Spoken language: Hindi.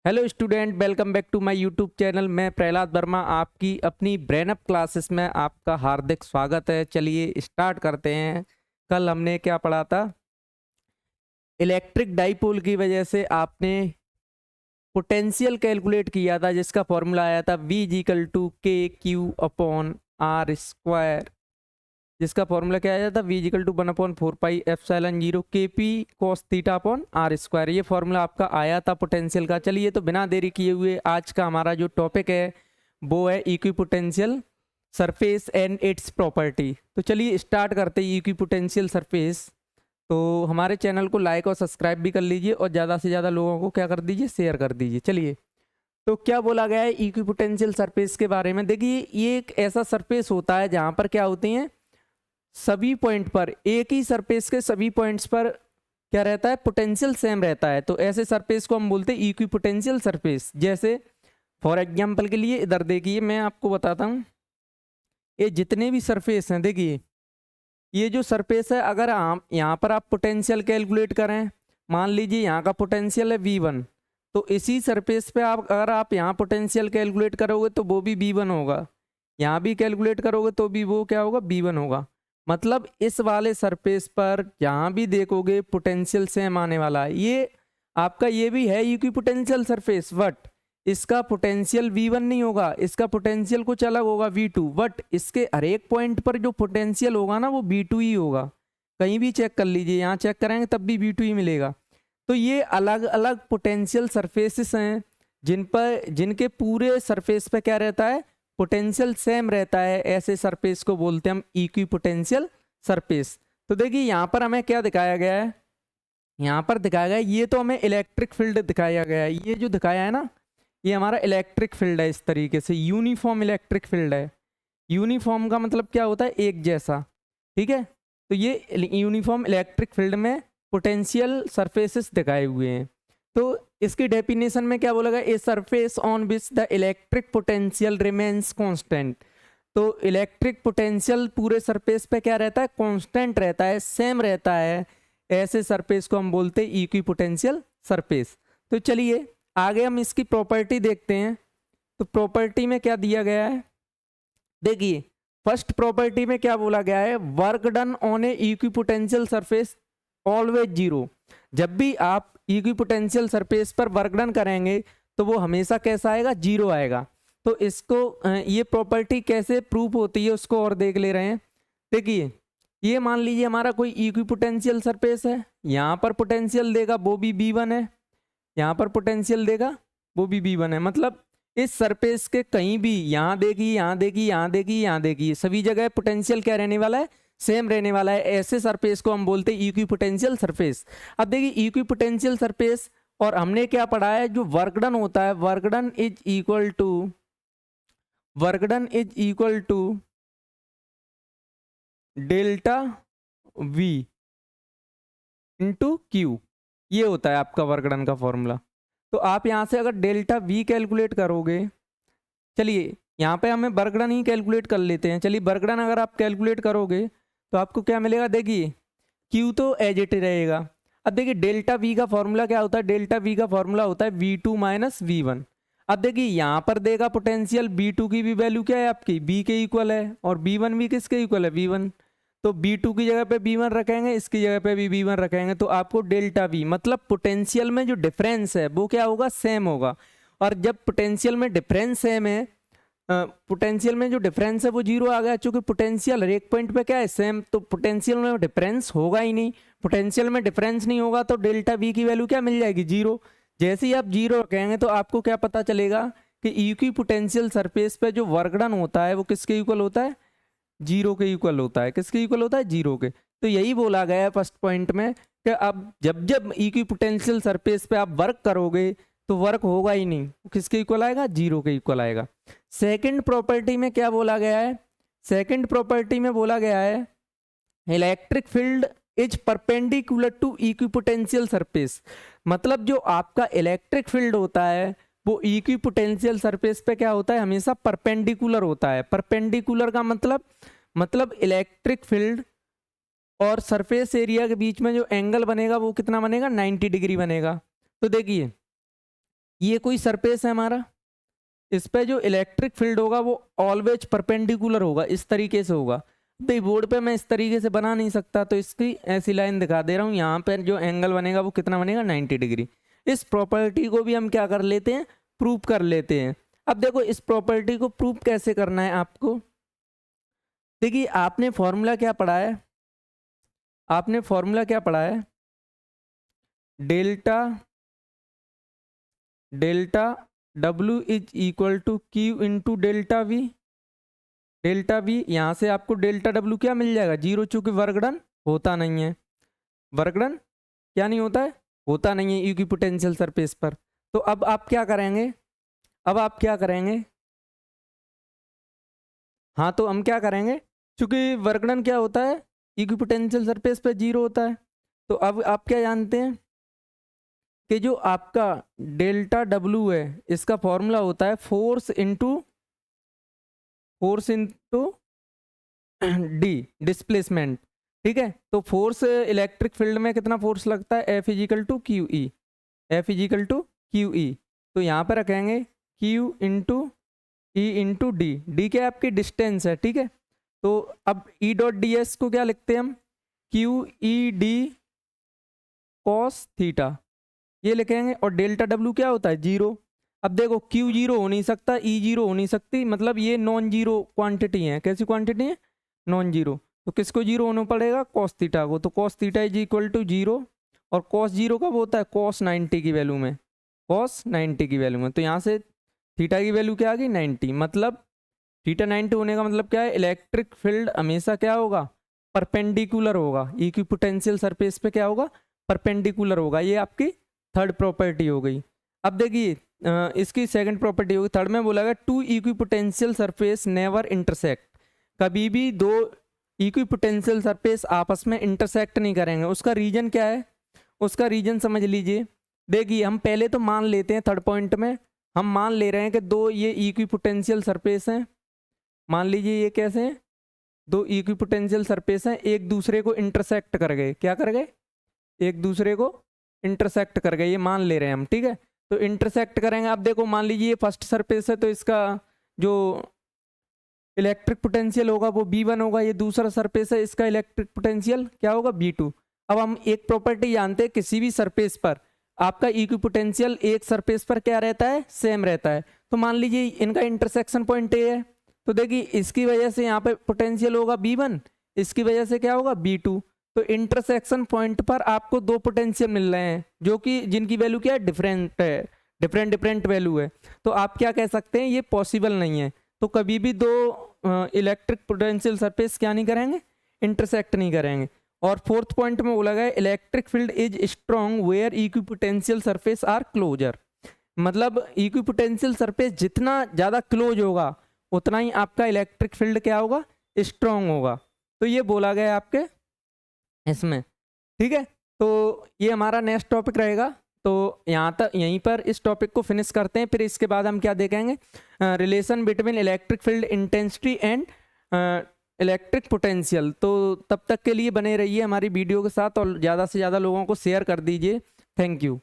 Hello student, welcome back to my YouTube channel. मैं प्रहलाद वर्मा, आपकी अपनी ब्रेन अप क्लासेस में आपका हार्दिक स्वागत है। चलिए स्टार्ट करते हैं। कल हमने क्या पढ़ा था? इलेक्ट्रिक डाइपोल की वजह से आपने पोटेंशियल कैलकुलेट किया था, जिसका फॉर्मूला आया था V equal to k q upon r square. जिसका फॉर्मूला क्या आया था? V equal to 1/4 pi epsilon 0 के p cos theta upon r square. ये फॉर्मूला आपका आया था पोटेंशियल का। चलिए तो बिना देरी किए हुए आज का हमारा जो टॉपिक है वो है equipotential surface and it's property. तो चलिए स्टार्ट करते हैं इक्विपोटेंशियल सरफेस। तो हमारे चैनल को लाइक और सब्सक्राइब भी कर लीजिए और ज़्यादा से ज़्यादा लोगों को क्या कर दीजिए, शेयर कर दीजिए। चलिए तो क्या बोला गया है इक्विपोटेंशियल सरफेस के बारे में। देखिए, ये एक ऐसा सरफेस होता है जहाँ पर क्या होती हैं, सभी पॉइंट पर, एक ही सरफेस के सभी पॉइंट्स पर क्या रहता है, पोटेंशियल सेम रहता है। तो ऐसे सरफेस को हम बोलते हैं इक्विपोटेंशियल सरफेस। जैसे फॉर एग्जांपल के लिए इधर देखिए, मैं आपको बताता हूँ, ये जितने भी सरफेस हैं, देखिए ये जो सरफेस है, अगर आप यहाँ पर आप पोटेंशियल कैलकुलेट करें, मान लीजिए यहाँ का पोटेंशियल है V1, तो इसी सरफेस पे आप अगर आप यहाँ पोटेंशियल कैलकुलेट करोगे तो वो भी V1 होगा, यहाँ भी कैलकुलेट करोगे तो भी वो क्या होगा, V1 होगा। मतलब इस वाले सरफेस पर जहाँ भी देखोगे पोटेंशियल सेम आने वाला है। ये आपका ये भी है इक्विपोटेंशियल सरफेस, बट इसका पोटेंशियल V1 नहीं होगा, इसका पोटेंशियल कुछ अलग होगा, V2। बट इसके हर एक पॉइंट पर जो पोटेंशियल होगा ना, वो V2 ही होगा। कहीं भी चेक कर लीजिए, यहाँ चेक करेंगे तब भी V2 ही मिलेगा। तो ये अलग अलग पोटेंशियल सरफेसेस हैं जिनके पूरे सरफेस पे क्या रहता है, पोटेंशियल सेम रहता है। ऐसे सरफेस को बोलते हैं हम इक्विपोटेंशियल सरफेस। तो देखिए यहाँ पर हमें क्या दिखाया गया है, यहाँ पर दिखाया गया है, ये तो हमें इलेक्ट्रिक फील्ड दिखाया गया है। ये जो दिखाया है ना, ये हमारा इलेक्ट्रिक फील्ड है। इस तरीके से यूनिफॉर्म इलेक्ट्रिक फील्ड है। यूनिफॉर्म का मतलब क्या होता है, एक जैसा, ठीक है। तो ये यूनिफॉर्म इलेक्ट्रिक फील्ड में पोटेंशियल सरफेसेस दिखाए हुए हैं। तो इसकी डेफिनेशन में क्या बोला गया, a surface on which the electric potential remains constant. तो इलेक्ट्रिक पोटेंशियल पूरे सरफेस पे क्या रहता है, कांस्टेंट रहता है, सेम रहता है। ऐसे सरफेस को हम बोलते हैं इक्विपोटेंशियल सरफेस। तो चलिए आगे हम इसकी प्रॉपर्टी देखते हैं। तो प्रॉपर्टी में क्या दिया गया है, देखिए फर्स्ट प्रॉपर्टी में क्या बोला गया है, work done on A equipotential surface always zero. जब भी आप इक्विपोटेंशियल सरफेस पर वर्क डन करेंगे तो वो हमेशा कैसा आएगा, जीरो आएगा। तो इसको ये प्रॉपर्टी कैसे प्रूफ होती है उसको और देख ले रहे हैं। देखिए ये मान लीजिए हमारा कोई इक्विपोटेंशियल सरफेस है, यहाँ पर पोटेंशियल देगा वो भी V1 है, यहाँ पर पोटेंशियल देगा वो भी V1 है। मतलब इस सरफेस के कहीं भी, यहाँ देखिए, यहाँ देखिए, यहाँ देखिए, यहाँ देखिए, सभी जगह पोटेंशियल क्या रहने वाला है, सेम रहने वाला है। ऐसे सरफेस को हम बोलते हैं इक्विपोटेंशियल सरफेस। अब देखिए इक्विपोटेंशियल सरफेस, और हमने क्या पढ़ा है, जो वर्क डन होता है, work done is equal to delta V into q. ये होता है आपका वर्क डन का फॉर्मूला। तो आप यहाँ से अगर डेल्टा V कैलकुलेट करोगे, चलिए यहाँ पे हमें वर्क डन ही कैलकुलेट कर लेते हैं। चलिए वर्क डन अगर आप कैलकुलेट करोगे तो आपको क्या मिलेगा, देखिए Q तो एज इट रहेगा। अब देखिए डेल्टा V का फॉर्मूला क्या होता है, डेल्टा V का फॉर्मूला होता है V2 माइनस V1। अब देखिए यहाँ पर देगा पोटेंशियल, B2 की भी वैल्यू क्या है आपकी, B के इक्वल है, और B1 भी किसके इक्वल है, V1। तो B2 की जगह पे B1 रखेंगे, इसकी जगह पे भी B1 रखेंगे, तो आपको डेल्टा V मतलब पोटेंशियल में जो डिफरेंस है वो क्या होगा, सेम होगा। और जब पोटेंशियल में डिफरेंस सेम है, पोटेंशियल में जो डिफरेंस है वो जीरो आ गया, चूंकि पोटेंशियल हर एक पॉइंट पे क्या है, सेम। तो पोटेंशियल में डिफरेंस होगा ही नहीं, पोटेंशियल में डिफरेंस नहीं होगा तो डेल्टा V की वैल्यू क्या मिल जाएगी, जीरो। जैसे ही आप जीरो रखेंगे तो आपको क्या पता चलेगा कि इक्विपोटेंशियल सरफेस पे जो वर्क डन होता है वो किसके इक्वल होता है, जीरो के इक्वल होता है। किसके इक्वल होता है, जीरो के। तो यही बोला गया है फर्स्ट पॉइंट में कि अब जब जब इक्विपोटेंशियल सरफेस पे आप वर्क करोगे तो वर्क होगा ही नहीं, किसके इक्वल आएगा, जीरो के इक्वल आएगा। सेकंड प्रॉपर्टी में क्या बोला गया है, सेकंड प्रॉपर्टी में बोला गया है electric field is perpendicular to equipotential surface. मतलब जो आपका इलेक्ट्रिक फील्ड होता है वो इक्विपोटेंशियल सरफेस पे क्या होता है, हमेशा परपेंडिकुलर होता है। परपेंडिकुलर का मतलब इलेक्ट्रिक फील्ड और सरफेस एरिया के बीच में जो एंगल बनेगा वो कितना बनेगा, 90 डिग्री बनेगा। तो देखिए ये कोई सरफेस है हमारा, इस पे जो इलेक्ट्रिक फील्ड होगा वो ऑलवेज परपेंडिकुलर होगा, इस तरीके से होगा। तो बोर्ड पे मैं इस तरीके से बना नहीं सकता, तो इसकी ऐसी लाइन दिखा दे रहा हूँ। यहाँ पर जो एंगल बनेगा वो कितना बनेगा, 90 डिग्री। इस प्रॉपर्टी को भी हम क्या कर लेते हैं, प्रूव कर लेते हैं। अब देखो इस प्रॉपर्टी को प्रूव कैसे करना है आपको। देखिए आपने फॉर्मूला क्या पढ़ा है, आपने फॉर्मूला क्या पढ़ा है, delta W is equal to Q into delta V। Delta V यहाँ से आपको डेल्टा W क्या मिल जाएगा, 0, चूंकि वर्क डन होता नहीं है। वर्क डन क्या नहीं होता है, होता नहीं है इक्विपोटेंशियल सरफेस पर। तो अब आप क्या करेंगे, अब आप क्या करेंगे, हाँ तो हम क्या करेंगे, चूंकि वर्क डन क्या होता है, इक्विपोटेंशियल सरफेस पे 0 होता है। तो अब आप क्या जानते हैं कि जो आपका डेल्टा W है इसका फॉर्मूला होता है फोर्स इंटू डी, डिस्प्लेसमेंट। ठीक है, तो फोर्स इलेक्ट्रिक फील्ड में कितना फोर्स लगता है, F equal to q e, F equal to q e. तो यहाँ पर रखेंगे Q into e into d, d क्या आपकी डिस्टेंस है। ठीक है, तो अब E डॉट डी एस को क्या लिखते हैं हम, Q E D cos theta, ये लिखेंगे। और डेल्टा W क्या होता है, 0। अब देखो Q 0 हो नहीं सकता, E 0 हो नहीं सकती, मतलब ये नॉन जीरो क्वांटिटी है। कैसी क्वांटिटी है, नॉन जीरो। तो किसको 0 होना पड़ेगा, कॉस थीटा को। तो cos theta is equal to 0, और कॉस 0 कब होता है, कॉस 90 की वैल्यू में, कॉस 90 की वैल्यू में। तो यहाँ से थीटा की वैल्यू क्या आ गई, 90। मतलब थीटा 90 होने का मतलब क्या है, इलेक्ट्रिक फील्ड हमेशा क्या होगा, परपेंडिकुलर होगा, इक्विपोटेंशियल सरफेस पे क्या होगा, परपेंडिकुलर होगा। ये आपकी थर्ड प्रॉपर्टी हो गई। अब देखिए इसकी सेकंड प्रॉपर्टी होगी, थर्ड में बोला गया two equipotential surface never intersect. कभी भी दो इक्विपोटेंशियल सरफेस आपस में इंटरसेक्ट नहीं करेंगे। उसका रीजन क्या है, उसका रीजन समझ लीजिए। देखिए हम पहले तो मान लेते हैं, थर्ड पॉइंट में हम मान ले रहे हैं कि दो ये इक्विपोटेंशियल सरफेस हैं। मान लीजिए ये कैसे हैं, दो इक्विपोटेंशियल सरफेस हैं, एक दूसरे को इंटरसेक्ट कर गए। क्या कर गए, एक दूसरे को इंटरसेक्ट कर गए, ये मान ले रहे हैं हम। ठीक है, तो इंटरसेक्ट करेंगे। अब देखो मान लीजिए ये फर्स्ट सरफेस है, तो इसका जो इलेक्ट्रिक पोटेंशियल होगा वो B1 होगा। ये दूसरा सरफेस है, इसका इलेक्ट्रिक पोटेंशियल क्या होगा, B2। अब हम एक प्रॉपर्टी जानते हैं, किसी भी सरफेस पर आपका इक्विपोटेंशियल एक सरफेस पर क्या रहता है, सेम रहता है। तो मान लीजिए इनका इंटरसेक्शन पॉइंट A है, तो देखिए इसकी वजह से यहाँ पे पोटेंशियल होगा B1, इसकी वजह से क्या होगा, B2। तो इंटरसेक्शन पॉइंट पर आपको दो पोटेंशियल मिल रहे हैं, जो कि जिनकी वैल्यू क्या है, डिफरेंट है, डिफरेंट वैल्यू है। तो आप क्या कह सकते हैं, ये पॉसिबल नहीं है। तो कभी भी दो इलेक्ट्रिक पोटेंशियल सरफेस क्या नहीं करेंगे, इंटरसेक्ट नहीं करेंगे। और फोर्थ पॉइंट में बोला गया electric field is strong where equipotential surface are closer. मतलब इक्विपोटेंशियल सरफेस जितना ज़्यादा क्लोज होगा उतना ही आपका इलेक्ट्रिक फील्ड क्या होगा, स्ट्रॉन्ग होगा। तो ये बोला गया आपके इसमें। ठीक है, तो ये हमारा नेक्स्ट टॉपिक रहेगा। तो यहाँ तक यहीं पर इस टॉपिक को फिनिश करते हैं। फिर इसके बाद हम क्या देखेंगे, relation between electric field intensity and electric potential. तो तब तक के लिए बने रहिए हमारी वीडियो के साथ और ज़्यादा से ज़्यादा लोगों को शेयर कर दीजिए। Thank you.